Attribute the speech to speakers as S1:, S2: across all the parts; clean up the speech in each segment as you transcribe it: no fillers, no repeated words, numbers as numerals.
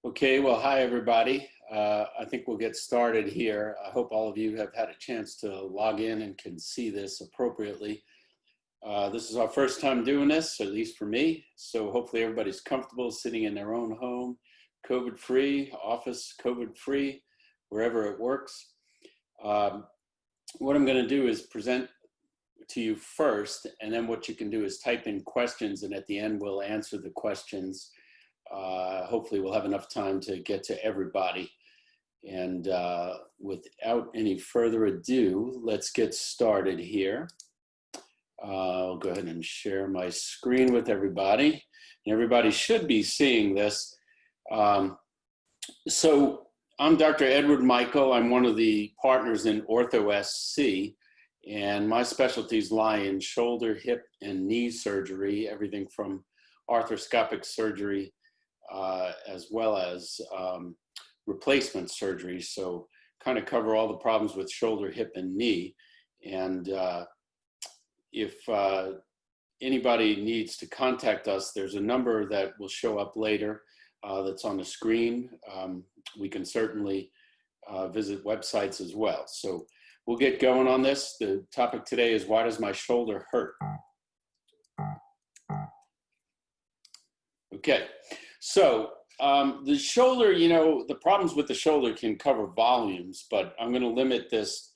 S1: Okay, well, hi everybody. I think we'll get started here. I hope all of you have had a chance to log in and can see this appropriately. This is our first time doing this, at least for me. So hopefully everybody's comfortable sitting in their own home, COVID-free, office COVID-free, wherever it works. What I'm going to do is present to you first, and then what you can do is type in questions, and at the end we'll answer the questions. Hopefully we'll have enough time to get to everybody. And without any further ado, let's get started here. I'll go ahead and share my screen with everybody. And everybody should be seeing this. So I'm Dr. Edward Mikol. I'm one of the partners in OrthoSC, and my specialties lie in shoulder, hip, and knee surgery, everything from arthroscopic surgery as well as replacement surgery. So kind of cover all the problems with shoulder, hip, and knee. And if anybody needs to contact us, there's a number that will show up later that's on the screen. We can certainly visit websites as well. So we'll get going on this. The topic today is, why does my shoulder hurt? Okay. So the shoulder, you know, the problems with the shoulder can cover volumes, but I'm going to limit this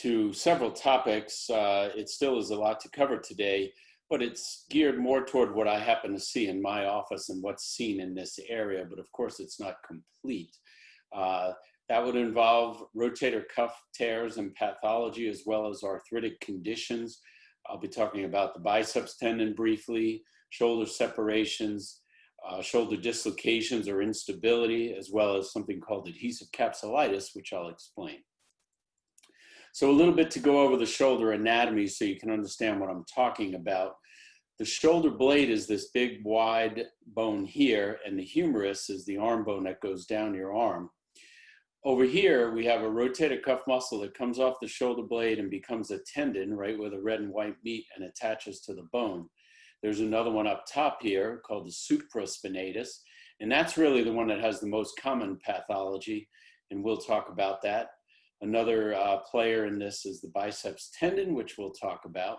S1: to several topics. It still is a lot to cover today, but it's geared more toward what I happen to see in my office and what's seen in this area. But of course, it's not complete. That would involve rotator cuff tears and pathology, as well as arthritic conditions. I'll be talking about the biceps tendon briefly, shoulder separations, shoulder dislocations or instability, as well as something called adhesive capsulitis, which I'll explain. So a little bit to go over the shoulder anatomy so you can understand what I'm talking about. The shoulder blade is this big wide bone here, and the humerus is the arm bone that goes down your arm. Over here, we have a rotator cuff muscle that comes off the shoulder blade and becomes a tendon, right where the red and white meet, and attaches to the bone. There's another one up top here called the supraspinatus, and that's really the one that has the most common pathology, and we'll talk about that. Another player in this is the biceps tendon, which we'll talk about.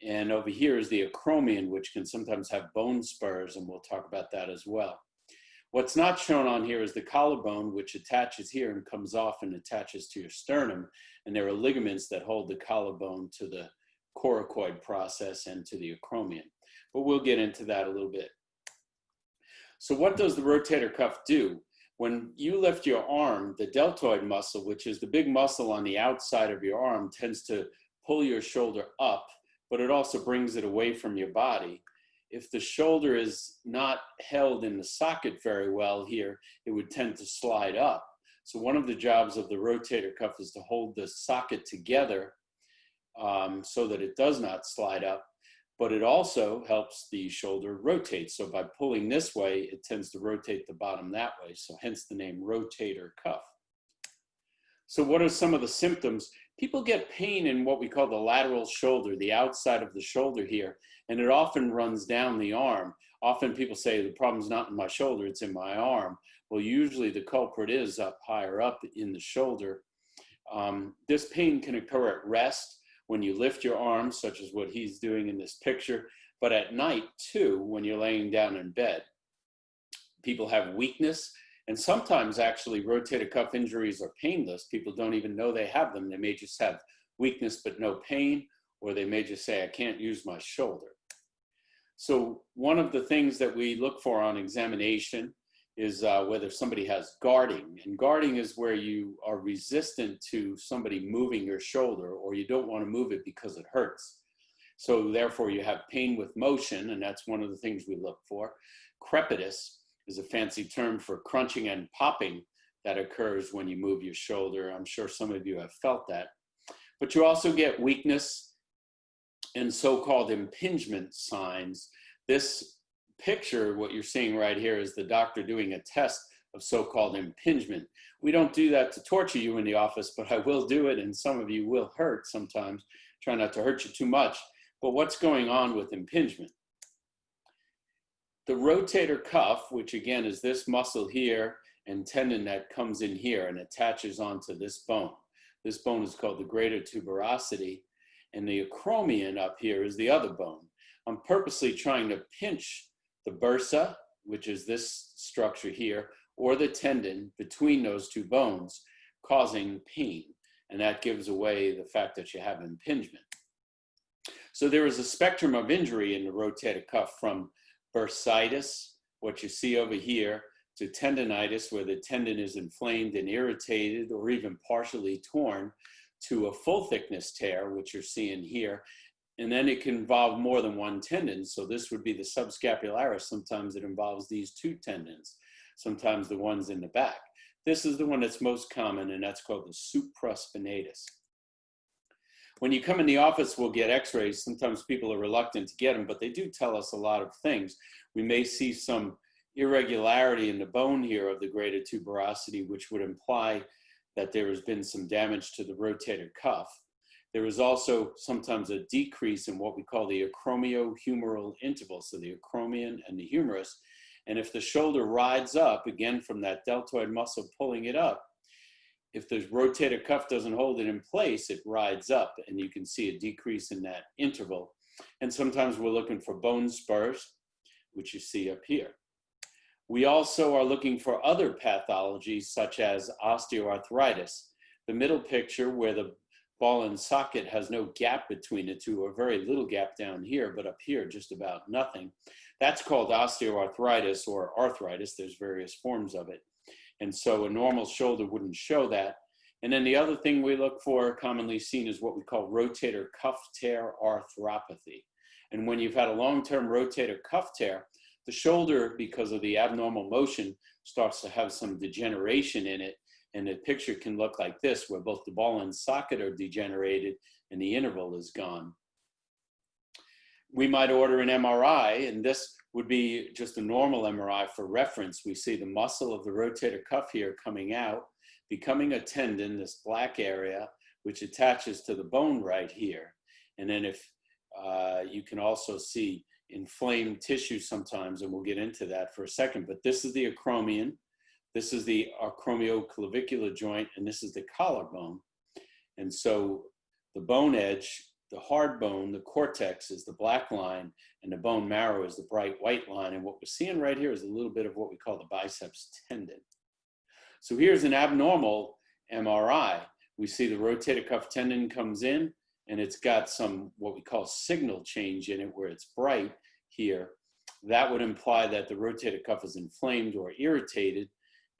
S1: And over here is the acromion, which can sometimes have bone spurs, and we'll talk about that as well. What's not shown on here is the collarbone, which attaches here and comes off and attaches to your sternum, and there are ligaments that hold the collarbone to the coracoid process and to the acromion. But we'll get into that a little bit. So what does the rotator cuff do? When you lift your arm, the deltoid muscle, which is the big muscle on the outside of your arm, tends to pull your shoulder up, but it also brings it away from your body. If the shoulder is not held in the socket very well here, it would tend to slide up. So one of the jobs of the rotator cuff is to hold the socket together so that it does not slide up. But it also helps the shoulder rotate. So by pulling this way, it tends to rotate the bottom that way. So hence the name rotator cuff. So what are some of the symptoms? People get pain in what we call the lateral shoulder, the outside of the shoulder here, and it often runs down the arm. Often people say the problem's not in my shoulder, it's in my arm. Well, usually the culprit is up higher up in the shoulder. This pain can occur at rest, when you lift your arms, such as what he's doing in this picture, but at night too, when you're laying down in bed. People have weakness, and sometimes actually rotator cuff injuries are painless. People don't even know they have them. They may just have weakness but no pain, or they may just say, I can't use my shoulder. So one of the things that we look for on examination is whether somebody has guarding. And guarding is where you are resistant to somebody moving your shoulder, or you don't want to move it because it hurts. So therefore you have pain with motion, and that's one of the things we look for. Crepitus is a fancy term for crunching and popping that occurs when you move your shoulder. I'm sure some of you have felt that. But you also get weakness and so-called impingement signs. This picture, what you're seeing right here, is the doctor doing a test of so-called impingement. We don't do that to torture you in the office, but I will do it, and some of you will hurt sometimes. Try not to hurt you too much. But what's going on with impingement? The rotator cuff, which again is this muscle here and tendon that comes in here and attaches onto this bone. This bone is called the greater tuberosity, and the acromion up here is the other bone. I'm purposely trying to pinch the bursa, which is this structure here, or the tendon between those two bones, causing pain. And that gives away the fact that you have impingement. So there is a spectrum of injury in the rotator cuff, from bursitis, what you see over here, to tendonitis, where the tendon is inflamed and irritated or even partially torn, to a full thickness tear, which you're seeing here. And then it can involve more than one tendon. So this would be the subscapularis. Sometimes it involves these two tendons, sometimes the ones in the back. This is the one that's most common, and that's called the supraspinatus. When you come in the office, we'll get x-rays. Sometimes people are reluctant to get them, but they do tell us a lot of things. We may see some irregularity in the bone here of the greater tuberosity, which would imply that there has been some damage to the rotator cuff. There is also sometimes a decrease in what we call the acromiohumeral interval, so the acromion and the humerus. And if the shoulder rides up, again from that deltoid muscle pulling it up, if the rotator cuff doesn't hold it in place, it rides up, and you can see a decrease in that interval. And sometimes we're looking for bone spurs, which you see up here. We also are looking for other pathologies, such as osteoarthritis. The middle picture, where the ball and socket has no gap between the two, or very little gap down here, but up here just about nothing. That's called osteoarthritis or arthritis. There's various forms of it. And so a normal shoulder wouldn't show that. And then the other thing we look for, commonly seen, is what we call rotator cuff tear arthropathy. And when you've had a long-term rotator cuff tear, the shoulder, because of the abnormal motion, starts to have some degeneration in it. And the picture can look like this, where both the ball and socket are degenerated and the interval is gone. We might order an MRI, and this would be just a normal MRI for reference. We see the muscle of the rotator cuff here coming out, becoming a tendon, this black area, which attaches to the bone right here. And then if you can also see inflamed tissue sometimes, and we'll get into that for a second, but this is the acromion, this is the acromioclavicular joint, and this is the collarbone. And so the bone edge, the hard bone, the cortex, is the black line, and the bone marrow is the bright white line. And what we're seeing right here is a little bit of what we call the biceps tendon. So here's an abnormal MRI. We see the rotator cuff tendon comes in, and it's got some what we call signal change in it, where it's bright here. That would imply that the rotator cuff is inflamed or irritated.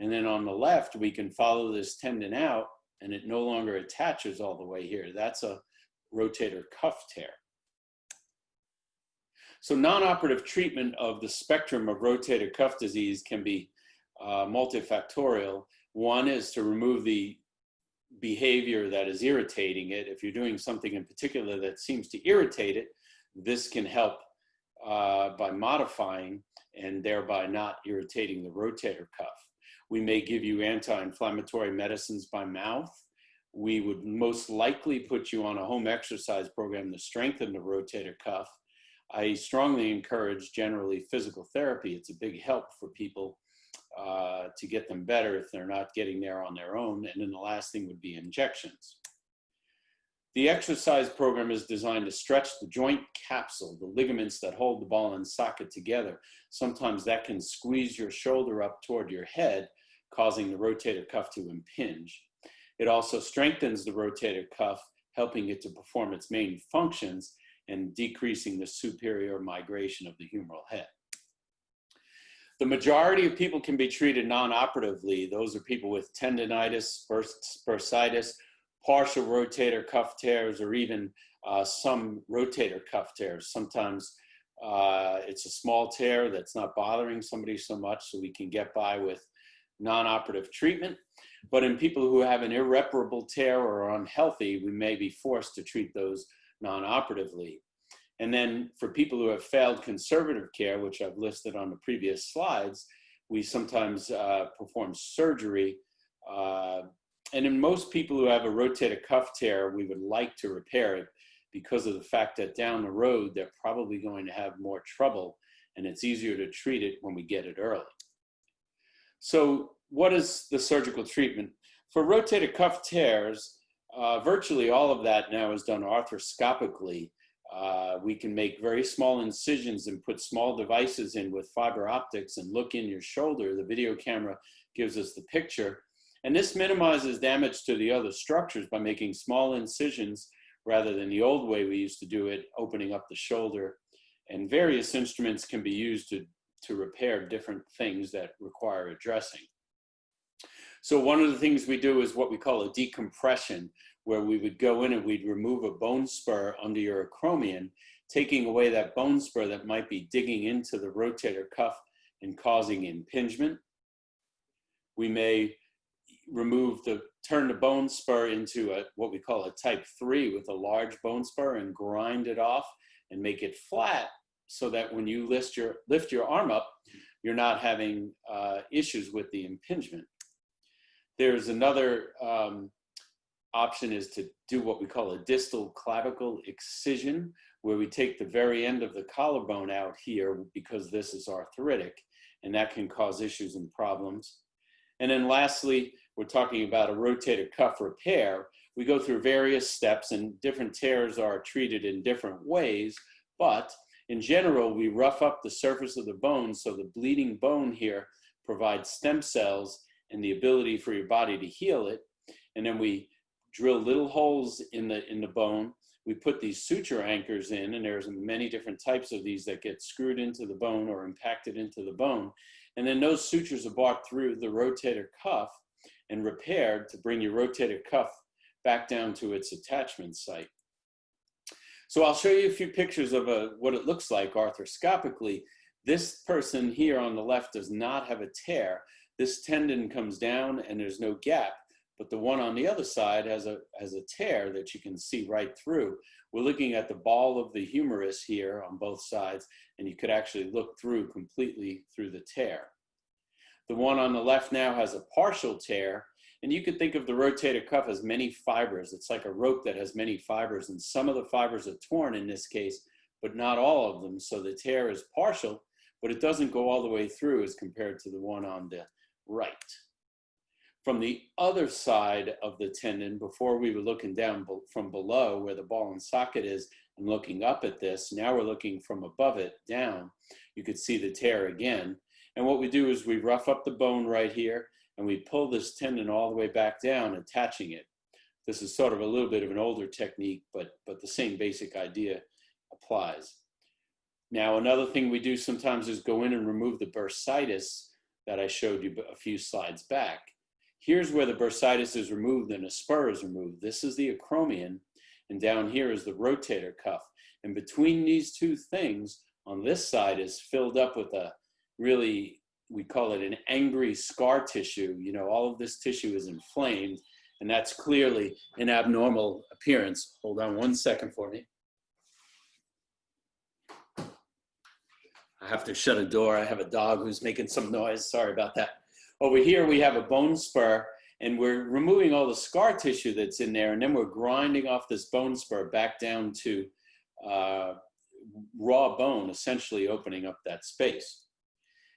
S1: And then on the left, we can follow this tendon out, and it no longer attaches all the way here. That's a rotator cuff tear. So non-operative treatment of the spectrum of rotator cuff disease can be multifactorial. One is to remove the behavior that is irritating it. If you're doing something in particular that seems to irritate it, this can help by modifying and thereby not irritating the rotator cuff. We may give you anti-inflammatory medicines by mouth. We would most likely put you on a home exercise program to strengthen the rotator cuff. I strongly encourage generally physical therapy. It's a big help for people to get them better if they're not getting there on their own. And then the last thing would be injections. The exercise program is designed to stretch the joint capsule, the ligaments that hold the ball and socket together. Sometimes that can squeeze your shoulder up toward your head, causing the rotator cuff to impinge. It also strengthens the rotator cuff, helping it to perform its main functions and decreasing the superior migration of the humeral head. The majority of people can be treated non-operatively. Those are people with tendonitis, bursitis, partial rotator cuff tears, or even some rotator cuff tears. Sometimes it's a small tear that's not bothering somebody so much, so we can get by with non-operative treatment. But in people who have an irreparable tear or are unhealthy, we may be forced to treat those non-operatively. And then for people who have failed conservative care, which I've listed on the previous slides, we sometimes perform surgery. And in most people who have a rotator cuff tear, we would like to repair it because of the fact that down the road, they're probably going to have more trouble and it's easier to treat it when we get it early. So what is the surgical treatment? For rotator cuff tears, virtually all of that now is done arthroscopically. We can make very small incisions and put small devices in with fiber optics and look in your shoulder. The video camera gives us the picture. And this minimizes damage to the other structures by making small incisions rather than the old way we used to do it, opening up the shoulder. And various instruments can be used to repair different things that require addressing. So one of the things we do is what we call a decompression, where we would go in and we'd remove a bone spur under your acromion, taking away that bone spur that might be digging into the rotator cuff and causing impingement. We may turn the bone spur into what we call a type 3 with a large bone spur and grind it off and make it flat so that when you lift your arm up, you're not having issues with the impingement. There's another option is to do what we call a distal clavicle excision, where we take the very end of the collarbone out here because this is arthritic, and that can cause issues and problems. And then lastly, we're talking about a rotator cuff repair. We go through various steps, and different tears are treated in different ways, but in general, we rough up the surface of the bone so the bleeding bone here provides stem cells and the ability for your body to heal it. And then we drill little holes in the bone. We put these suture anchors in, and there's many different types of these that get screwed into the bone or impacted into the bone. And then those sutures are brought through the rotator cuff and repaired to bring your rotator cuff back down to its attachment site. So I'll show you a few pictures of what it looks like arthroscopically. This person here on the left does not have a tear. This tendon comes down and there's no gap, but the one on the other side has a tear that you can see right through. We're looking at the ball of the humerus here on both sides, and you could actually look through completely through the tear. The one on the left now has a partial tear, and you could think of the rotator cuff as many fibers. It's like a rope that has many fibers, and some of the fibers are torn in this case, but not all of them. So the tear is partial, but it doesn't go all the way through as compared to the one on the right. From the other side of the tendon, before we were looking down from below where the ball and socket is and looking up at this, now we're looking from above it down. You could see the tear again. And what we do is we rough up the bone right here and we pull this tendon all the way back down, attaching it. This is sort of a little bit of an older technique, but the same basic idea applies. Now, another thing we do sometimes is go in and remove the bursitis that I showed you a few slides back. Here's where the bursitis is removed and a spur is removed. This is the acromion, and down here is the rotator cuff. And between these two things, on this side is filled up with a really, we call it an angry scar tissue. You know, all of this tissue is inflamed, and that's clearly an abnormal appearance. Hold on one second for me. I have to shut a door. I have a dog who's making some noise. Sorry about that. Over here, we have a bone spur, and we're removing all the scar tissue that's in there, and then we're grinding off this bone spur back down to raw bone, essentially opening up that space.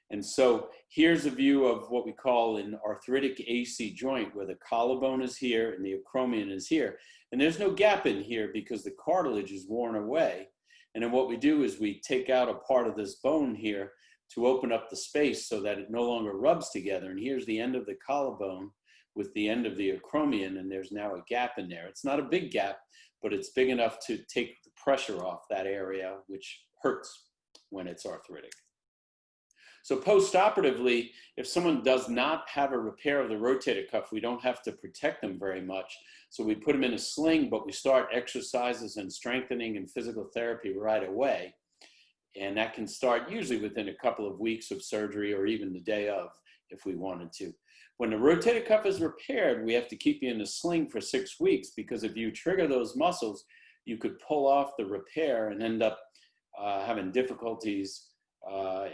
S1: And so here's a view of what we call an arthritic AC joint, where the collarbone is here and the acromion is here. And there's no gap in here because the cartilage is worn away. And then what we do is we take out a part of this bone here to open up the space so that it no longer rubs together. And here's the end of the collarbone with the end of the acromion, and there's now a gap in there. It's not a big gap, but it's big enough to take the pressure off that area, which hurts when it's arthritic. So post-operatively, if someone does not have a repair of the rotator cuff, we don't have to protect them very much. So we put them in a sling, but we start exercises and strengthening and physical therapy right away. And that can start usually within a couple of weeks of surgery or even the day of, if we wanted to. When the rotator cuff is repaired, we have to keep you in a sling for 6 weeks, because if you trigger those muscles, you could pull off the repair and end up having difficulties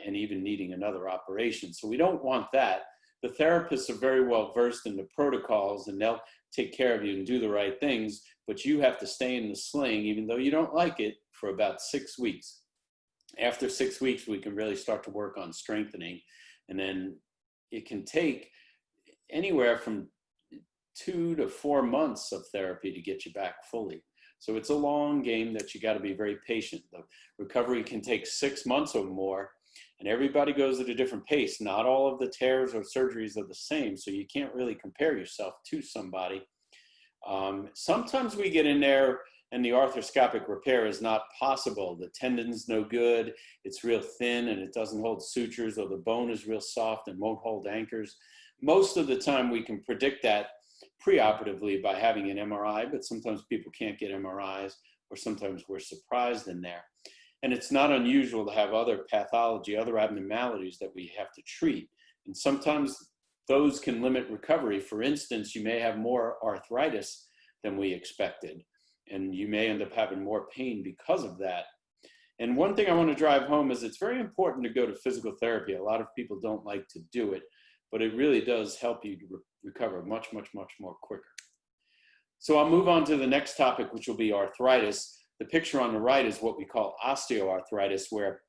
S1: and even needing another operation. So we don't want that. The therapists are very well versed in the protocols, and they'll take care of you and do the right things, but you have to stay in the sling, even though you don't like it, for about 6 weeks. After 6 weeks, we can really start to work on strengthening. And then it can take anywhere from 2 to 4 months of therapy to get you back fully. So it's a long game that you got to be very patient. The recovery can take 6 months or more, and everybody goes at a different pace. Not all of the tears or surgeries are the same, so you can't really compare yourself to somebody. Sometimes we get in there and the arthroscopic repair is not possible. The tendon's no good, it's real thin and it doesn't hold sutures, or the bone is real soft and won't hold anchors. Most of the time we can predict that preoperatively by having an MRI, but sometimes people can't get MRIs, or sometimes we're surprised in there. And it's not unusual to have other pathology, other abnormalities that we have to treat. And sometimes those can limit recovery. For instance, you may have more arthritis than we expected, and you may end up having more pain because of that. And one thing I want to drive home is it's very important to go to physical therapy. A lot of people don't like to do it, but it really does help you recover much, much, much more quicker. So I'll move on to the next topic, which will be arthritis. The picture on the right is what we call osteoarthritis, where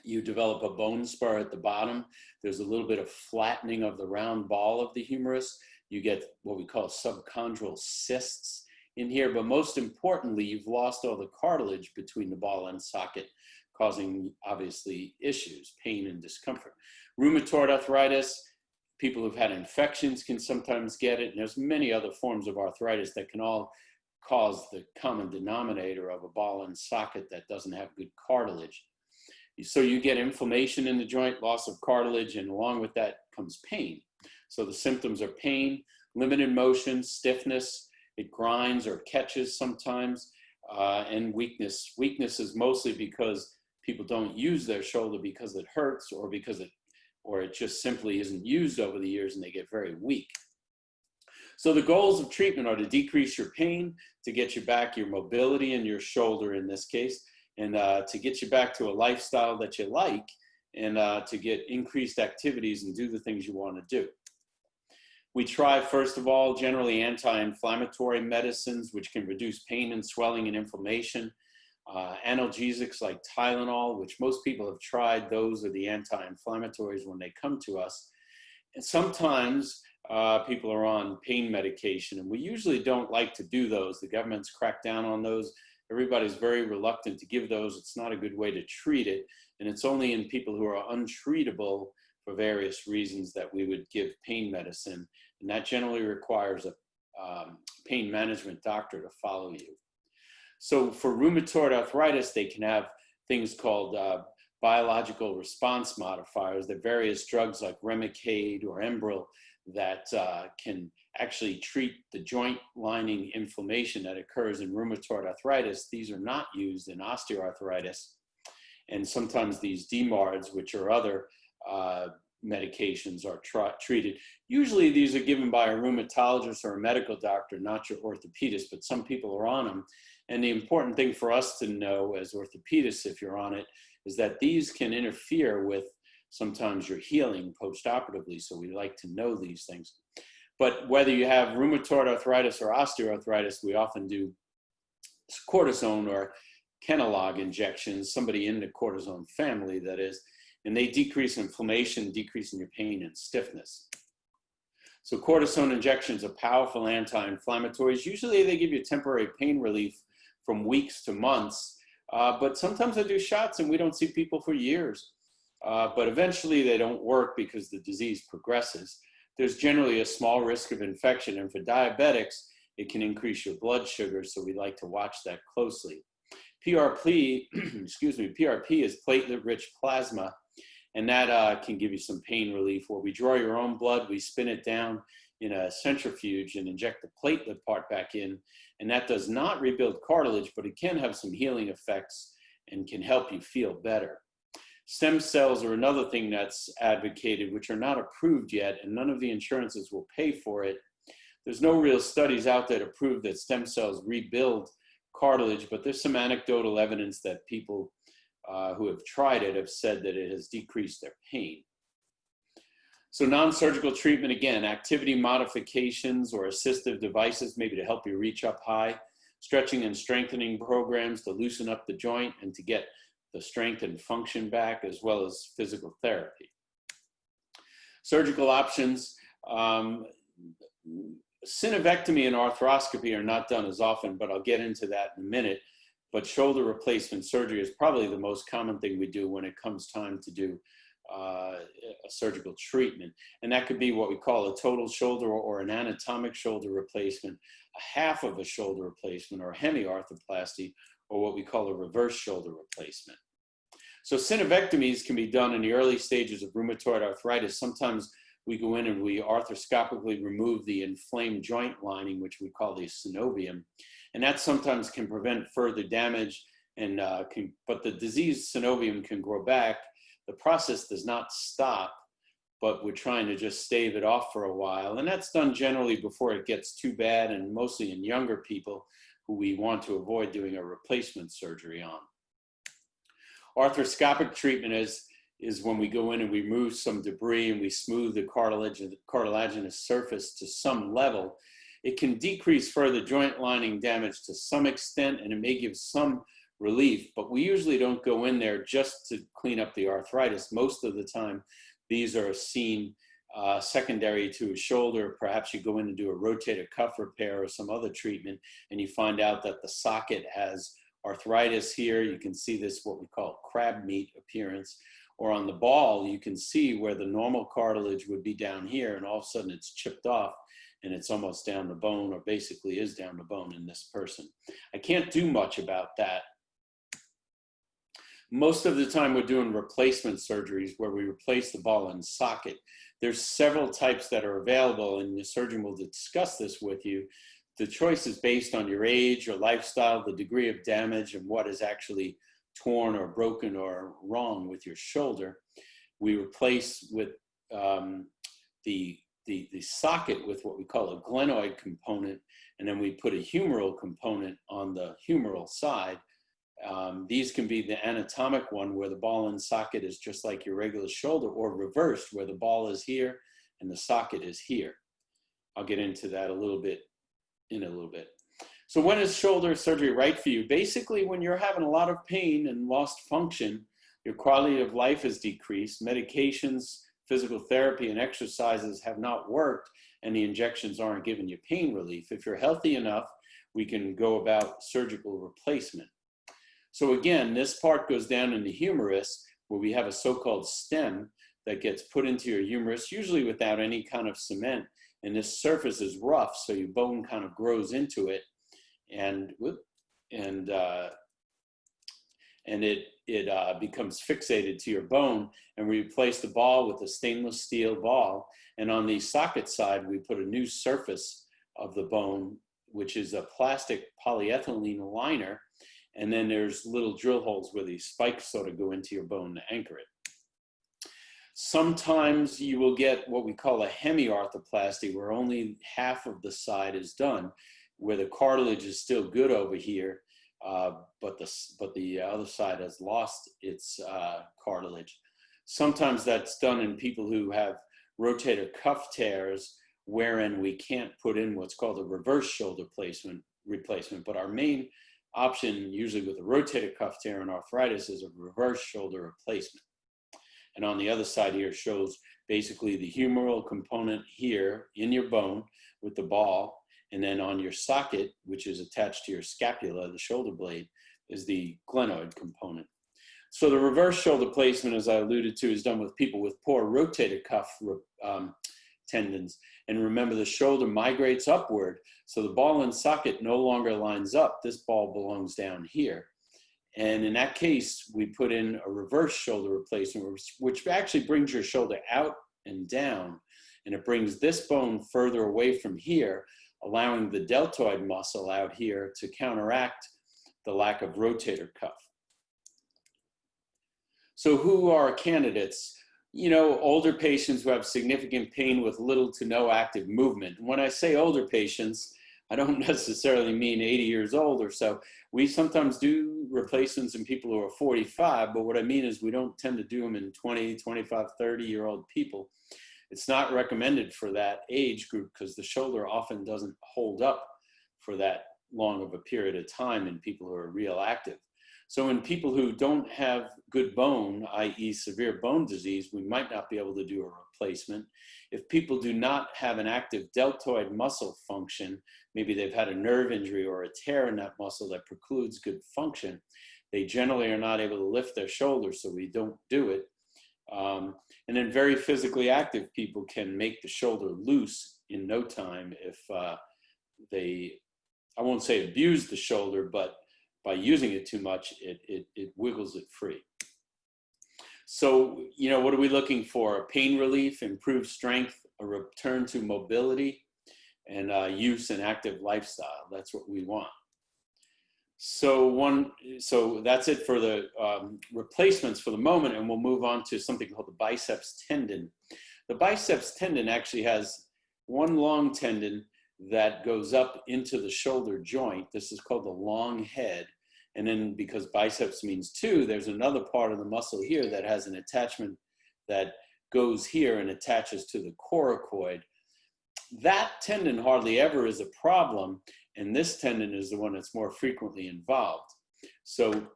S1: you develop a bone spur at the bottom. There's a little bit of flattening of the round ball of the humerus. You get what we call subchondral cysts in here, but most importantly, you've lost all the cartilage between the ball and socket, causing obviously issues, pain and discomfort. Rheumatoid arthritis, people who've had infections can sometimes get it, and there's many other forms of arthritis that can all cause the common denominator of a ball and socket that doesn't have good cartilage. So you get inflammation in the joint, loss of cartilage, and along with that comes pain. So the symptoms are pain, limited motion, stiffness, it grinds or catches sometimes, and weakness. Weakness is mostly because people don't use their shoulder because it hurts, or because it just simply isn't used over the years and they get very weak. So the goals of treatment are to decrease your pain, to get you back your mobility in your shoulder in this case, and to get you back to a lifestyle that you like, and to get increased activities and do the things you want to do. We try, first of all, generally anti-inflammatory medicines, which can reduce pain and swelling and inflammation. Analgesics like Tylenol, which most people have tried, those are the anti-inflammatories when they come to us. And sometimes people are on pain medication, and we usually don't like to do those. The government's cracked down on those. Everybody's very reluctant to give those. It's not a good way to treat it, and it's only in people who are untreatable for various reasons that we would give pain medicine, and that generally requires a pain management doctor to follow you. So for rheumatoid arthritis, they can have things called biological response modifiers. There are various drugs like Remicade or Enbrel that can actually treat the joint lining inflammation that occurs in rheumatoid arthritis. These are not used in osteoarthritis. And sometimes these DMARDs, which are other medications, are treated. Usually these are given by a rheumatologist or a medical doctor, not your orthopedist, but some people are on them. And the important thing for us to know as orthopedists, if you're on it, is that these can interfere with sometimes your healing postoperatively. So we like to know these things. But whether you have rheumatoid arthritis or osteoarthritis, we often do cortisone or Kenalog injections, somebody in the cortisone family, that is, and they decrease inflammation, decreasing your pain and stiffness. So cortisone injections are powerful anti-inflammatories. Usually they give you temporary pain relief from weeks to months, but sometimes I do shots and we don't see people for years. But eventually they don't work because the disease progresses. There's generally a small risk of infection, and for diabetics, it can increase your blood sugar, so we like to watch that closely. PRP, PRP is platelet-rich plasma, and that can give you some pain relief, where we draw your own blood, we spin it down in a centrifuge and inject the platelet part back in, and that does not rebuild cartilage, but it can have some healing effects and can help you feel better. Stem cells are another thing that's advocated, which are not approved yet, and none of the insurances will pay for it. There's no real studies out there to prove that stem cells rebuild cartilage, but there's some anecdotal evidence that people who have tried it have said that it has decreased their pain. So non-surgical treatment, again, activity modifications or assistive devices, maybe to help you reach up high, stretching and strengthening programs to loosen up the joint and to get the strength and function back, as well as physical therapy. Surgical options. Synovectomy and arthroscopy are not done as often, but I'll get into that in a minute. But shoulder replacement surgery is probably the most common thing we do when it comes time to do a surgical treatment. And that could be what we call a total shoulder or an anatomic shoulder replacement, a half of a shoulder replacement, or a hemiarthroplasty, or what we call a reverse shoulder replacement. So synovectomies can be done in the early stages of rheumatoid arthritis. Sometimes we go in and we arthroscopically remove the inflamed joint lining, which we call the synovium. And that sometimes can prevent further damage, and but the diseased synovium can grow back. The process does not stop, but we're trying to just stave it off for a while. And that's done generally before it gets too bad, and mostly in younger people who we want to avoid doing a replacement surgery on. Arthroscopic treatment is when we go in and we remove some debris and we smooth the cartilaginous surface to some level. It can decrease further joint lining damage to some extent, and it may give some relief, but we usually don't go in there just to clean up the arthritis. Most of the time, these are seen secondary to a shoulder. Perhaps you go in and do a rotator cuff repair or some other treatment, and you find out that the socket has arthritis here. You can see this, what we call crab meat appearance. Or on the ball, you can see where the normal cartilage would be down here, and all of a sudden it's chipped off and it's almost down the bone, or basically is down the bone in this person. I can't do much about that. Most of the time we're doing replacement surgeries where we replace the ball and socket. There's several types that are available, and the surgeon will discuss this with you. The choice is based on your age, your lifestyle, the degree of damage, and what is actually torn or broken or wrong with your shoulder. We replace with the socket with what we call a glenoid component, and then we put a humeral component on the humeral side. These can be the anatomic one, where the ball and socket is just like your regular shoulder, or reversed, where the ball is here and the socket is here. I'll get into that a little bit in a little bit. So when is shoulder surgery right for you? Basically, when you're having a lot of pain and lost function, your quality of life has decreased, medications, physical therapy, and exercises have not worked, and the injections aren't giving you pain relief. If you're healthy enough, we can go about surgical replacement. So again, this part goes down in the humerus, where we have a so-called stem that gets put into your humerus, usually without any kind of cement, and this surface is rough, so your bone kind of grows into it, and it becomes fixated to your bone, and we replace the ball with a stainless steel ball, and on the socket side we put a new surface of the bone, which is a plastic polyethylene liner, and then there's little drill holes where these spikes sort of go into your bone to anchor it. Sometimes you will get what we call a hemiarthroplasty, where only half of the side is done, where the cartilage is still good over here, but the other side has lost its cartilage. Sometimes that's done in people who have rotator cuff tears, wherein we can't put in what's called a reverse shoulder replacement. But our main option, usually with a rotator cuff tear and arthritis, is a reverse shoulder replacement. And on the other side here shows basically the humeral component here in your bone with the ball. And then on your socket, which is attached to your scapula, the shoulder blade, is the glenoid component. So the reverse shoulder placement, as I alluded to, is done with people with poor rotator cuff tendons. And remember, the shoulder migrates upward, so the ball and socket no longer lines up. This ball belongs down here. And in that case, we put in a reverse shoulder replacement, which actually brings your shoulder out and down, and it brings this bone further away from here, allowing the deltoid muscle out here to counteract the lack of rotator cuff. So who are candidates? You know, older patients who have significant pain with little to no active movement. And when I say older patients, I don't necessarily mean 80 years old or so. We sometimes do replacements in people who are 45, but what I mean is we don't tend to do them in 20, 25, 30-year-old people. It's not recommended for that age group because the shoulder often doesn't hold up for that long of a period of time in people who are real active. So in people who don't have good bone, i.e. severe bone disease, we might not be able to do a replacement. If people do not have an active deltoid muscle function, maybe they've had a nerve injury or a tear in that muscle that precludes good function, they generally are not able to lift their shoulders, so we don't do it. And then very physically active people can make the shoulder loose in no time if they, I won't say abuse the shoulder, but by using it too much, it wiggles it free. So, you know, what are we looking for? Pain relief, improved strength, a return to mobility, and use and active lifestyle. That's what we want. So that's it for the replacements for the moment, and we'll move on to something called the biceps tendon. The biceps tendon actually has one long tendon that goes up into the shoulder joint. This is called the long head. And then because biceps means two, there's another part of the muscle here that has an attachment that goes here and attaches to the coracoid. That tendon hardly ever is a problem, and this tendon is the one that's more frequently involved. So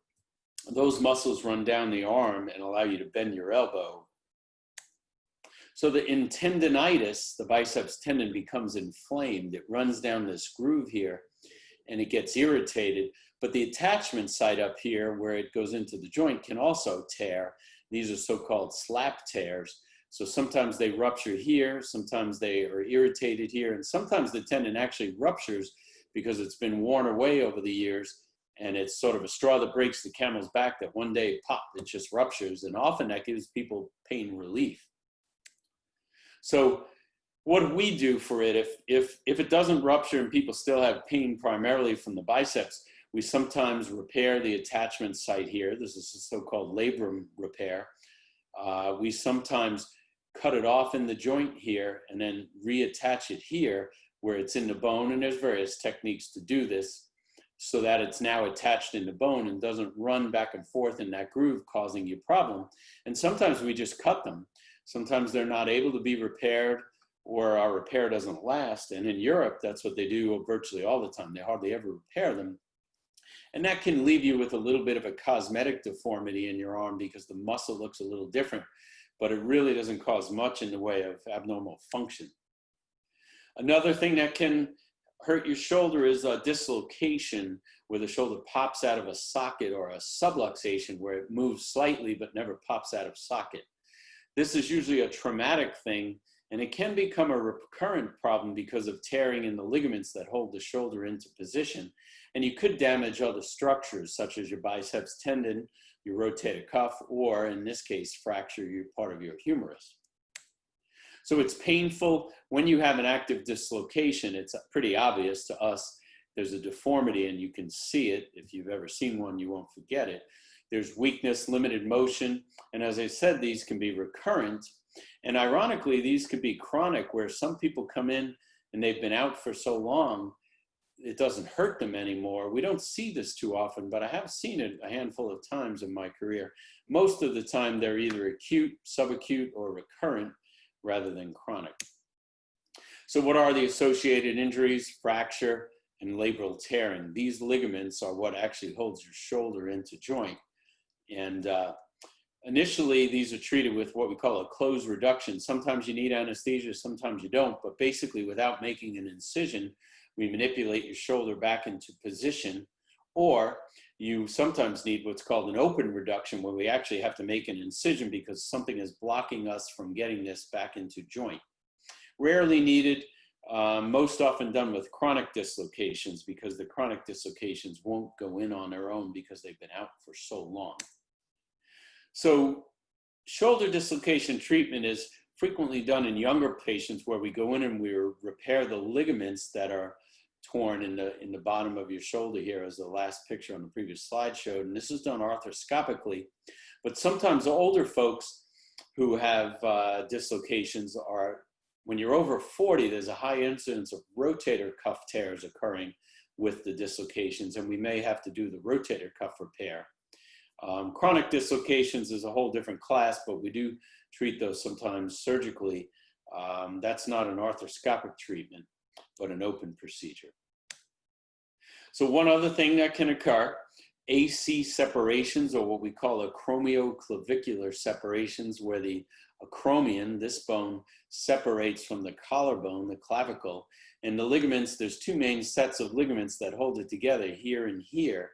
S1: those muscles run down the arm and allow you to bend your elbow. So in tendinitis, the biceps tendon becomes inflamed. It runs down this groove here and it gets irritated, but the attachment site up here where it goes into the joint can also tear. These are so-called slap tears. So sometimes they rupture here, sometimes they are irritated here, and sometimes the tendon actually ruptures because it's been worn away over the years, and it's sort of a straw that breaks the camel's back that one day, pop, it just ruptures, and often that gives people pain relief. So what do we do for it? If it doesn't rupture and people still have pain primarily from the biceps, we sometimes repair the attachment site here. This is a so-called labrum repair. We sometimes cut it off in the joint here and then reattach it here where it's in the bone, and there's various techniques to do this so that it's now attached in the bone and doesn't run back and forth in that groove causing you problem. And sometimes we just cut them. Sometimes they're not able to be repaired or our repair doesn't last. And in Europe, that's what they do virtually all the time. They hardly ever repair them. And that can leave you with a little bit of a cosmetic deformity in your arm because the muscle looks a little different, but it really doesn't cause much in the way of abnormal function. Another thing that can hurt your shoulder is a dislocation where the shoulder pops out of a socket, or a subluxation where it moves slightly but never pops out of socket. This is usually a traumatic thing, and it can become a recurrent problem because of tearing in the ligaments that hold the shoulder into position. And you could damage other structures such as your biceps tendon, your rotator cuff, or in this case, fracture your part of your humerus. So it's painful when you have an active dislocation. It's pretty obvious to us. There's a deformity and you can see it. If you've ever seen one, you won't forget it. There's weakness, limited motion. And as I said, these can be recurrent. And ironically, these could be chronic, where some people come in and they've been out for so long, it doesn't hurt them anymore. We don't see this too often, but I have seen it a handful of times in my career. Most of the time, they're either acute, subacute, or recurrent rather than chronic. So what are the associated injuries? Fracture and labral tearing. These ligaments are what actually holds your shoulder into joint. And initially, these are treated with what we call a closed reduction. Sometimes you need anesthesia, sometimes you don't, but basically without making an incision, we manipulate your shoulder back into position, or you sometimes need what's called an open reduction, where we actually have to make an incision because something is blocking us from getting this back into joint. Rarely needed, most often done with chronic dislocations, because the chronic dislocations won't go in on their own because they've been out for so long. So shoulder dislocation treatment is frequently done in younger patients, where we go in and we repair the ligaments that are torn in the bottom of your shoulder here, as the last picture on the previous slide showed. And this is done arthroscopically. But sometimes older folks who have dislocations are, when you're over 40, there's a high incidence of rotator cuff tears occurring with the dislocations, and we may have to do the rotator cuff repair. Chronic dislocations is a whole different class, but we do treat those sometimes surgically. That's not an arthroscopic treatment, but an open procedure. So one other thing that can occur AC separations, or what we call acromioclavicular separations, where the acromion, this bone, separates from the collarbone, the clavicle, and the ligaments, there's two main sets of ligaments that hold it together, here and here.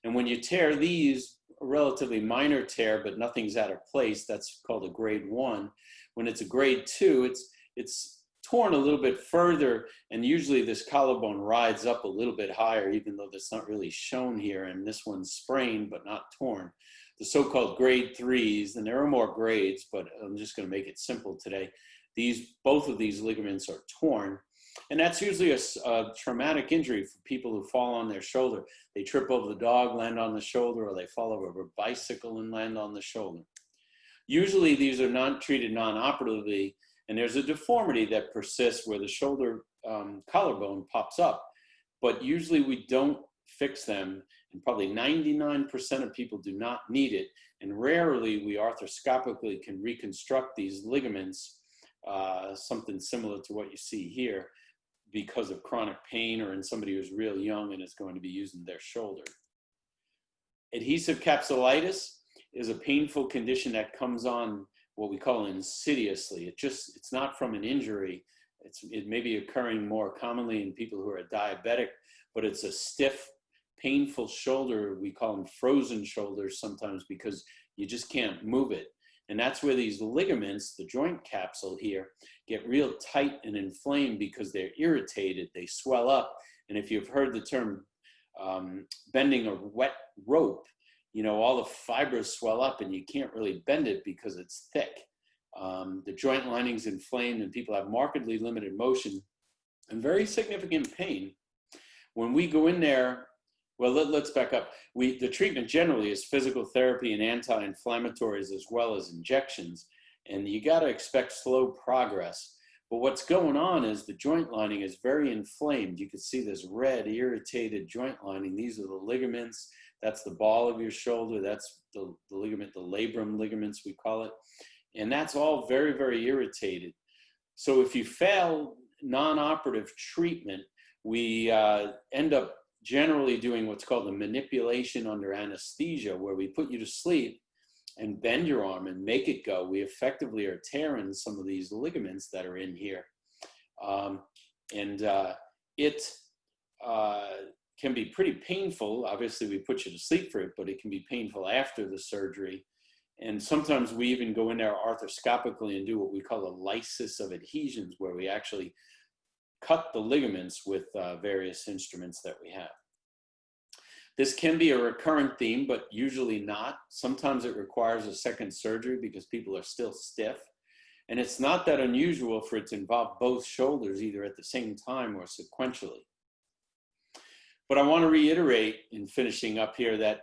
S1: And when you tear these, a relatively minor tear, but nothing's out of place, that's called a grade 1. When it's a grade 2, it's torn a little bit further, and usually this collarbone rides up a little bit higher, even though that's not really shown here, and this one's sprained but not torn. The so-called grade 3s, and there are more grades, but I'm just going to make it simple today. Both of these ligaments are torn, and that's usually a traumatic injury for people who fall on their shoulder. They trip over the dog, land on the shoulder, or they fall over a bicycle and land on the shoulder. Usually these are not treated non-operatively, and there's a deformity that persists where the shoulder collarbone pops up. But usually we don't fix them, and probably 99% of people do not need it. And rarely we arthroscopically can reconstruct these ligaments, something similar to what you see here, because of chronic pain or in somebody who's real young and is going to be using their shoulder. Adhesive capsulitis is a painful condition that comes on what we call insidiously. It's not from an injury. It may be occurring more commonly in people who are diabetic, but it's a stiff, painful shoulder. We call them frozen shoulders sometimes because you just can't move it. And that's where these ligaments, the joint capsule here, get real tight and inflamed because they're irritated, they swell up. And if you've heard the term bending a wet rope, you know, all the fibers swell up and you can't really bend it because it's thick. The joint lining's inflamed and people have markedly limited motion and very significant pain. When we go in there, well, let's back up. The treatment generally is physical therapy and anti-inflammatories as well as injections. And you got to expect slow progress. But what's going on is the joint lining is very inflamed. You can see this red, irritated joint lining. These are the ligaments. That's the ball of your shoulder. That's the ligament, the labrum ligaments, we call it. And that's all very, very irritated. So if you fail non-operative treatment, we end up generally doing what's called a manipulation under anesthesia, where we put you to sleep and bend your arm and make it go. We effectively are tearing some of these ligaments that are in here. It can be pretty painful. Obviously, we put you to sleep for it, but it can be painful after the surgery. And sometimes we even go in there arthroscopically and do what we call a lysis of adhesions, where we actually cut the ligaments with various instruments that we have. This can be a recurrent theme, but usually not. Sometimes it requires a second surgery because people are still stiff. And it's not that unusual for it to involve both shoulders either at the same time or sequentially. But I want to reiterate in finishing up here that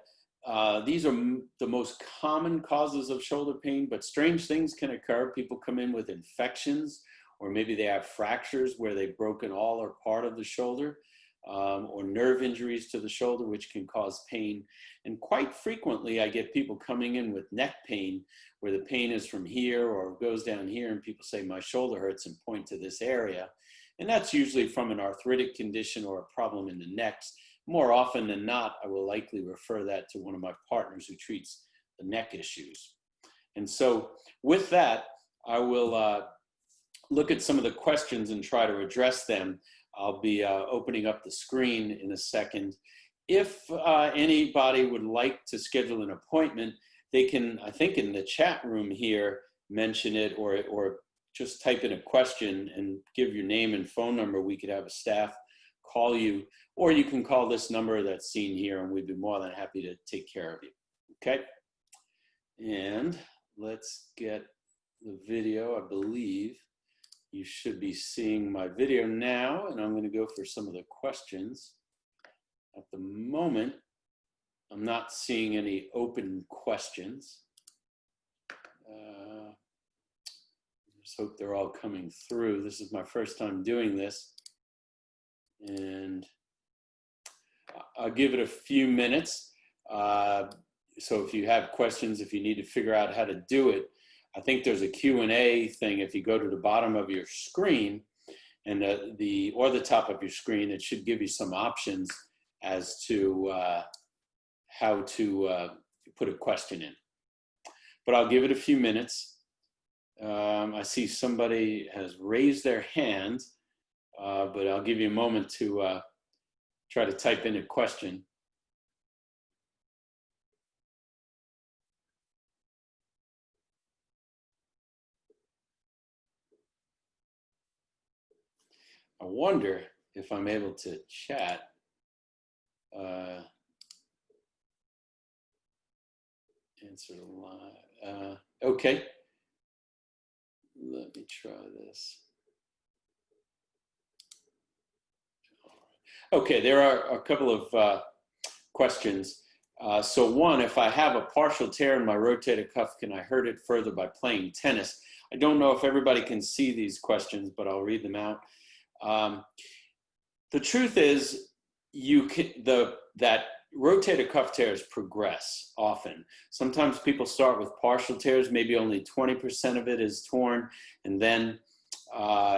S1: these are the most common causes of shoulder pain, but strange things can occur. People come in with infections, or maybe they have fractures where they've broken all or part of the shoulder, or nerve injuries to the shoulder, which can cause pain. And quite frequently, I get people coming in with neck pain, where the pain is from here or goes down here, and people say, my shoulder hurts, and point to this area. And that's usually from an arthritic condition or a problem in the neck. More often than not, I will likely refer that to one of my partners who treats the neck issues. And so with that, I will look at some of the questions and try to address them. I'll be opening up the screen in a second. If anybody would like to schedule an appointment, they can, I think in the chat room here, mention it, or just type in a question and give your name and phone number. We could have a staff call you, or you can call this number that's seen here, and we'd be more than happy to take care of you. Okay? And let's get the video. I believe you should be seeing my video now, and I'm going to go for some of the questions. At the moment, I'm not seeing any open questions. Just hope they're all coming through. This is my first time doing this, and I'll give it a few minutes. So if you have questions, if you need to figure out how to do it, I think there's a Q&A thing. If you go to the bottom of your screen and or the top of your screen, it should give you some options as to how to put a question in. But I'll give it a few minutes. I see somebody has raised their hand, but I'll give you a moment to try to type in a question. I wonder if I'm able to chat. Answer live. Okay. Let me try this. Okay, there are a couple of questions. So one, if I have a partial tear in my rotator cuff, can I hurt it further by playing tennis? I don't know if everybody can see these questions, but I'll read them out. The truth is, that rotator cuff tears progress often. Sometimes people start with partial tears, maybe only 20% of it is torn, and then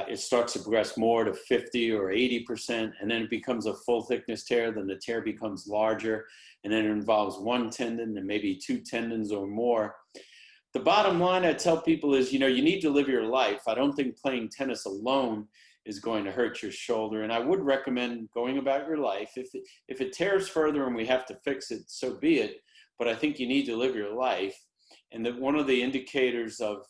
S1: it starts to progress more to 50 or 80%, and then it becomes a full thickness tear, then the tear becomes larger, and then it involves one tendon and maybe two tendons or more. The bottom line I tell people is, you need to live your life. I don't think playing tennis alone is going to hurt your shoulder, and I would recommend going about your life. If it tears further and we have to fix it, so be it, but I think you need to live your life. And that one of the indicators of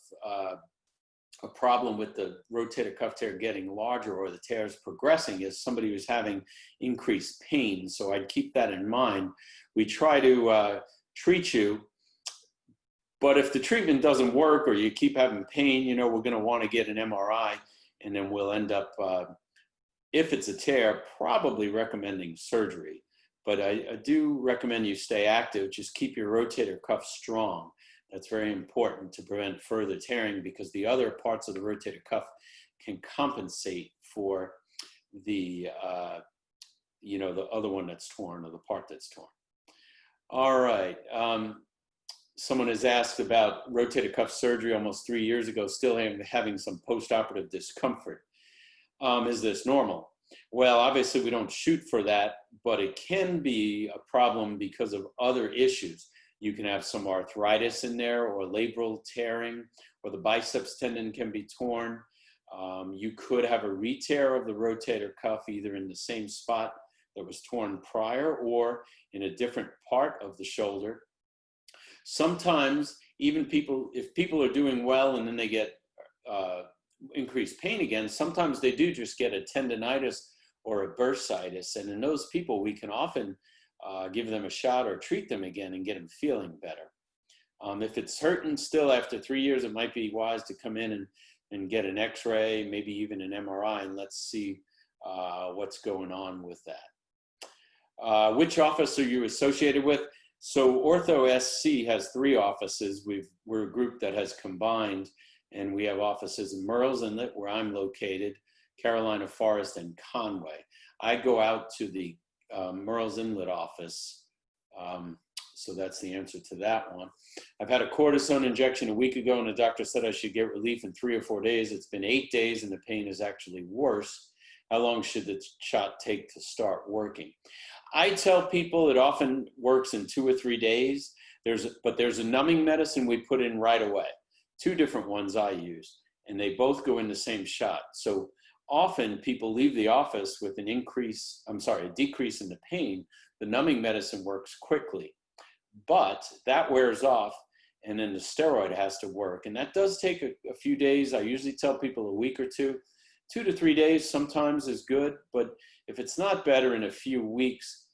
S1: a problem with the rotator cuff tear getting larger or the tears progressing is somebody who's having increased pain. So I'd keep that in mind. We try to treat you, but if the treatment doesn't work or you keep having pain, we're going to want to get an MRI, and then we'll end up, if it's a tear, probably recommending surgery. But I do recommend you stay active. Just keep your rotator cuff strong. That's very important to prevent further tearing, because the other parts of the rotator cuff can compensate for the, the other one that's torn, or the part that's torn. All right. Someone has asked about rotator cuff surgery almost 3 years ago, still having some postoperative discomfort. Is this normal? Well, obviously we don't shoot for that, but it can be a problem because of other issues. You can have some arthritis in there, or labral tearing, or the biceps tendon can be torn. You could have a re-tear of the rotator cuff, either in the same spot that was torn prior or in a different part of the shoulder. Sometimes even if people are doing well and then they get increased pain again, sometimes they do just get a tendonitis or a bursitis. And in those people, we can often give them a shot or treat them again and get them feeling better. If it's hurting still after 3 years, it might be wise to come in and get an x-ray, maybe even an MRI, and let's see what's going on with that. Which office are you associated with? So Ortho SC has 3 offices. We're a group that has combined, and we have offices in Merle's Inlet, where I'm located, Carolina Forest, and Conway. I go out to the Merle's Inlet office, so that's the answer to that one. I've had a cortisone injection a week ago, and the doctor said I should get relief in 3 or 4 days. It's been 8 days, and the pain is actually worse. How long should the shot take to start working? I tell people it often works in 2 or 3 days. But there's a numbing medicine we put in right away. 2 different ones I use, and they both go in the same shot. So often people leave the office with a decrease in the pain. The numbing medicine works quickly, but that wears off, and then the steroid has to work. And that does take a few days. I usually tell people a week or 2. 2 to 3 days sometimes is good, but if it's not better in a few weeks,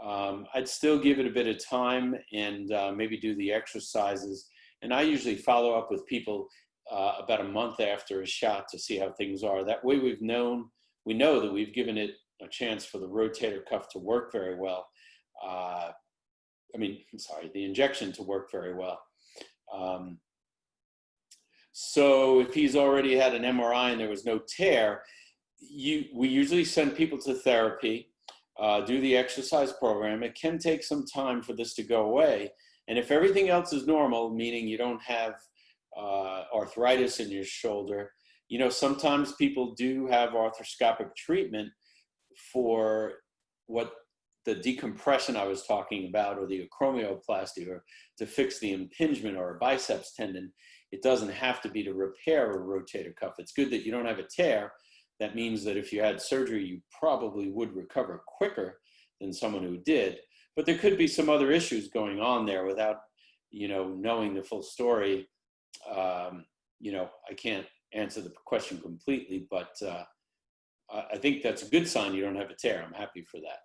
S1: I'd still give it a bit of time and maybe do the exercises. And I usually follow up with people about a month after a shot to see how things are. That way we know that we've given it a chance for the rotator cuff to work very well. The injection to work very well. So if he's already had an MRI and there was no tear, we usually send people to therapy, do the exercise program. It can take some time for this to go away. And if everything else is normal, meaning you don't have arthritis in your shoulder, sometimes people do have arthroscopic treatment for what the decompression I was talking about, or the acromioplasty, or to fix the impingement or a biceps tendon, it doesn't have to be to repair a rotator cuff. It's good that you don't have a tear. That means that if you had surgery, you probably would recover quicker than someone who did. But there could be some other issues going on there without, you know, knowing the full story. You know, I can't answer the question completely, but I think that's a good sign you don't have a tear. I'm happy for that.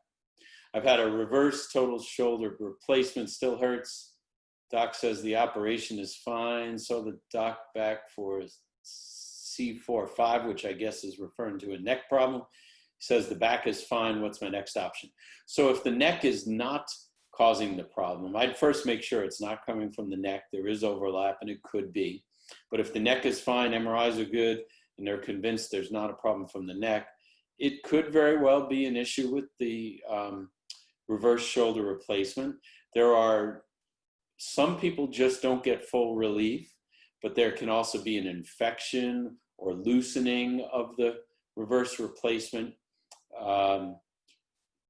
S1: I've had a reverse total shoulder replacement, still hurts. Doc says the operation is fine. So the doc back for C4-5, which I guess is referring to a neck problem. He says the back is fine. What's my next option? So if the neck is not causing the problem, I'd first make sure it's not coming from the neck. There is overlap, and it could be. But if the neck is fine, MRIs are good, and they're convinced there's not a problem from the neck, it could very well be an issue with the reverse shoulder replacement. There are some people just don't get full relief, but there can also be an infection or loosening of the reverse replacement.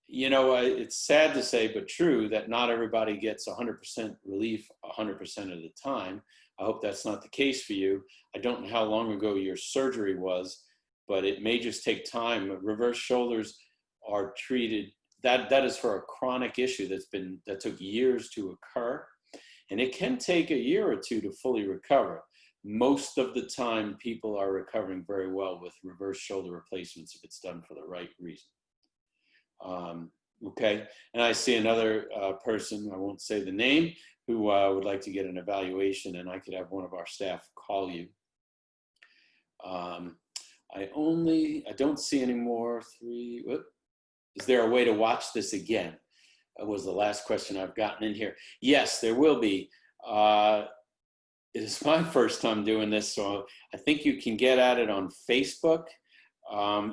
S1: You know, it's sad to say, but true, that not everybody gets 100% relief 100% of the time. I hope that's not the case for you. I don't know how long ago your surgery was, but it may just take time. Reverse shoulders are treated, that is for a chronic issue that took years to occur. And it can take a year or two to fully recover. Most of the time, people are recovering very well with reverse shoulder replacements if it's done for the right reason. Okay, and I see another person, I won't say the name, who would like to get an evaluation, and I could have one of our staff call you. I don't see any more. Is there a way to watch this again? That was the last question I've gotten in here. Yes, there will be. It is my first time doing this, so I think you can get at it on Facebook.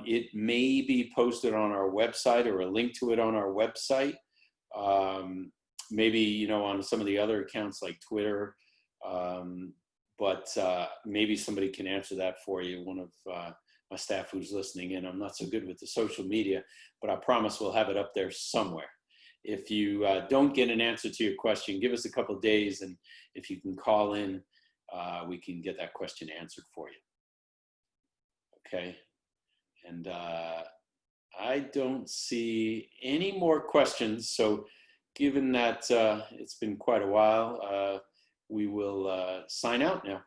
S1: It may be posted on our website, or a link to it on our website. Maybe, you know, on some of the other accounts like Twitter. But maybe somebody can answer that for you, one of my staff who's listening in. I'm not so good with the social media, but I promise we'll have it up there somewhere. If you don't get an answer to your question, give us a couple of days, and if you can call in, we can get that question answered for you. Okay, and I don't see any more questions, so given that it's been quite a while, we will sign out now.